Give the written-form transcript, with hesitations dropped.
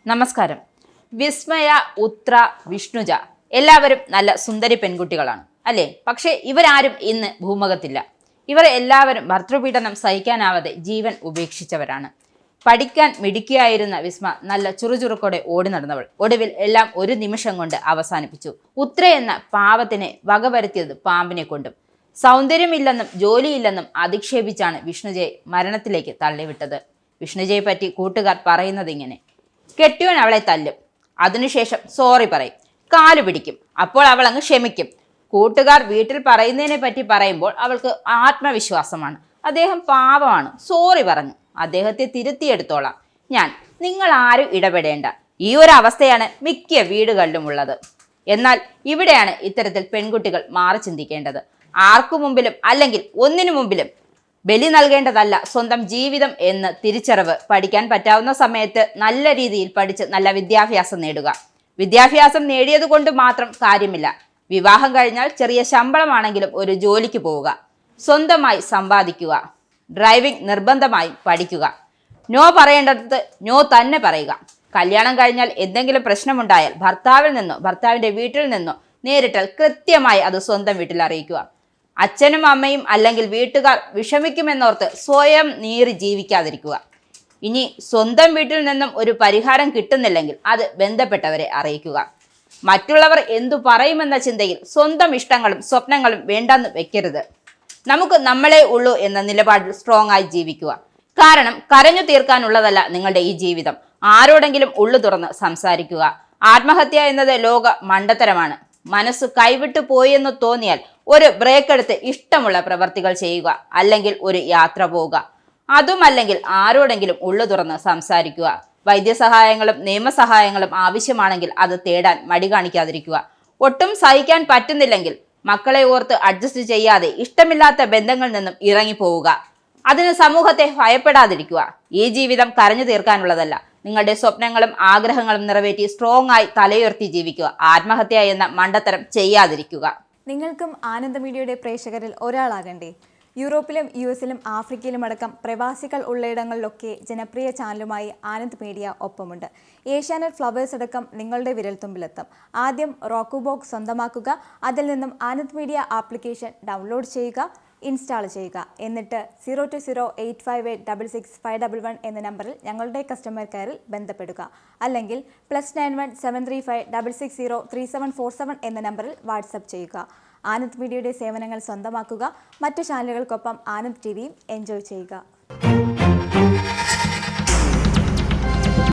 നമസ്കാരം. വിസ്മയ, ഉത്ര, വിഷ്ണുജ എല്ലാവരും നല്ല സുന്ദരി പെൺകുട്ടികളാണ് അല്ലേ? പക്ഷേ ഇവരാരും ഇന്ന് ഭൂമുഖത്തില്ല. ഇവർ എല്ലാവരും ഭർതൃപീഡനം സഹിക്കാനാവാതെ ജീവൻ ഉപേക്ഷിച്ചവരാണ്. പഠിക്കാൻ മിടുക്കിയായിരുന്ന വിസ്മ നല്ല ചുറുചുറുക്കോടെ ഓടി നടന്നവൾ ഒടുവിൽ എല്ലാം ഒരു നിമിഷം കൊണ്ട് അവസാനിപ്പിച്ചു. ഉത്ര എന്ന പാവത്തിനെ വകവരുത്തിയത് പാമ്പിനെ കൊണ്ടും. സൗന്ദര്യമില്ലെന്നും ജോലിയില്ലെന്നും അധിക്ഷേപിച്ചാണ് വിഷ്ണുജയെ മരണത്തിലേക്ക് തള്ളിവിട്ടത്. വിഷ്ണുജയെ പറ്റി കൂട്ടുകാർ പറയുന്നത് ഇങ്ങനെ: കെട്ടിയോൻ അവളെ തല്ലും, അതിനുശേഷം സോറി പറയും, കാലു പിടിക്കും, അപ്പോൾ അവൾ അങ്ങ് ക്ഷമിക്കും. കൂട്ടുകാർ വീട്ടിൽ പറയുന്നതിനെ പറ്റി പറയുമ്പോൾ അവൾക്ക് ആത്മവിശ്വാസമാണ്. അദ്ദേഹം പാവമാണ്, സോറി പറഞ്ഞു, അദ്ദേഹത്തെ തിരുത്തിയെടുത്തോളാം ഞാൻ, നിങ്ങൾ ആരും ഇടപെടേണ്ട. ഈ ഒരു അവസ്ഥയാണ് മിക്ക വീടുകളിലും ഉള്ളത്. എന്നാൽ ഇവിടെയാണ് ഇത്തരത്തിൽ പെൺകുട്ടികൾ മാറി ചിന്തിക്കേണ്ടത്. ആർക്കു മുമ്പിലും അല്ലെങ്കിൽ ഒന്നിനു മുമ്പിലും ബലി നൽകേണ്ടതല്ല സ്വന്തം ജീവിതം എന്ന് തിരിച്ചറിവ്. പഠിക്കാൻ പറ്റാവുന്ന സമയത്ത് നല്ല രീതിയിൽ പഠിച്ച് നല്ല വിദ്യാഭ്യാസം നേടുക. വിദ്യാഭ്യാസം നേടിയത് കൊണ്ട് മാത്രം കാര്യമില്ല. വിവാഹം കഴിഞ്ഞാൽ ചെറിയ ശമ്പളമാണെങ്കിലും ഒരു ജോലിക്ക് പോവുക, സ്വന്തമായി സമ്പാദിക്കുക, ഡ്രൈവിംഗ് നിർബന്ധമായും പഠിക്കുക, നോ പറയേണ്ടത് നോ തന്നെ പറയുക. കല്യാണം കഴിഞ്ഞാൽ എന്തെങ്കിലും പ്രശ്നമുണ്ടായാൽ ഭർത്താവിൽ നിന്നോ ഭർത്താവിൻ്റെ വീട്ടിൽ നിന്നോ നേരിട്ടാൽ കൃത്യമായി അത് സ്വന്തം വീട്ടിൽ അറിയിക്കുക. അച്ഛനും അമ്മയും അല്ലെങ്കിൽ വീട്ടുകാർ വിഷമിക്കുമെന്നോർത്ത് സ്വയം നീറി ജീവിക്കാതിരിക്കുക. ഇനി സ്വന്തം വീട്ടിൽ നിന്നും ഒരു പരിഹാരം കിട്ടുന്നില്ലെങ്കിൽ അത് ബന്ധപ്പെട്ടവരെ അറിയിക്കുക. മറ്റുള്ളവർ എന്തു പറയുമെന്ന ചിന്തയിൽ സ്വന്തം ഇഷ്ടങ്ങളും സ്വപ്നങ്ങളും വേണ്ടെന്ന് വെക്കരുത്. നമുക്ക് നമ്മളെ ഉള്ളൂ എന്ന നിലപാടിൽ സ്ട്രോങ് ആയി ജീവിക്കുക. കാരണം കരഞ്ഞു തീർക്കാനുള്ളതല്ല നിങ്ങളുടെ ഈ ജീവിതം. ആരോടെങ്കിലും ഉള്ളു തുറന്ന് സംസാരിക്കുക. ആത്മഹത്യ എന്നത് ലോക മണ്ടത്തരമാണ്. മനസ്സ് കൈവിട്ടു പോയെന്ന് തോന്നിയാൽ ഒരു ബ്രേക്ക് എടുത്ത് ഇഷ്ടമുള്ള പ്രവർത്തികൾ ചെയ്യുക, അല്ലെങ്കിൽ ഒരു യാത്ര പോവുക. അതുമല്ലെങ്കിൽ ആരോടെങ്കിലും ഉള്ളു തുറന്ന് സംസാരിക്കുക. വൈദ്യസഹായങ്ങളും നിയമസഹായങ്ങളും ആവശ്യമാണെങ്കിൽ അത് തേടാൻ മടി കാണിക്കാതിരിക്കുക. ഒട്ടും സഹിക്കാൻ പറ്റുന്നില്ലെങ്കിൽ മക്കളെ ഓർത്ത് അഡ്ജസ്റ്റ് ചെയ്യാതെ ഇഷ്ടമില്ലാത്ത ബന്ധങ്ങളിൽ നിന്നും ഇറങ്ങിപ്പോവുക. അതിന് സമൂഹത്തെ ഭയപ്പെടാതിരിക്കുക. ഈ ജീവിതം കരഞ്ഞു തീർക്കാനുള്ളതല്ല. നിങ്ങളുടെ സ്വപ്നങ്ങളും ആഗ്രഹങ്ങളും നിറവേറ്റി സ്ട്രോങ് ആയി തലയുയർത്തി ജീവിക്കുക. ആത്മഹത്യ എന്ന മണ്ടത്തരം ചെയ്യാതിരിക്കുക. നിങ്ങൾക്കും ആനന്ദ മീഡിയയുടെ പ്രേക്ഷകരിൽ ഒരാളാകണ്ടേ? യൂറോപ്പിലും US-ലും ആഫ്രിക്കയിലും അടക്കം പ്രവാസികൾ ഉള്ളയിടങ്ങളിലൊക്കെ ജനപ്രിയ ചാനലുമായി ആനന്ദ് മീഡിയ ഒപ്പമുണ്ട്. ഏഷ്യാനെറ്റ് ഫ്ലവേഴ്സ് അടക്കം നിങ്ങളുടെ വിരൽത്തുമ്പിലെത്തും. ആദ്യം റോക്കു ബോക്സ് സ്വന്തമാക്കുക. അതിൽ നിന്നും ആനന്ദ് മീഡിയ ആപ്ലിക്കേഷൻ ഡൗൺലോഡ് ചെയ്യുക, ഇൻസ്റ്റാൾ ചെയ്യുക. എന്നിട്ട് 02085866511 എന്ന നമ്പറിൽ ഞങ്ങളുടെ കസ്റ്റമർ കെയറിൽ ബന്ധപ്പെടുക. അല്ലെങ്കിൽ +91 735 660 3747 എന്ന നമ്പറിൽ വാട്സപ്പ് ചെയ്യുക. ആനന്ദ് മീഡിയയുടെ സേവനങ്ങൾ സ്വന്തമാക്കുക. മറ്റു ചാനലുകൾക്കൊപ്പം ആനന്ദ് TVയും എൻജോയ് ചെയ്യുക.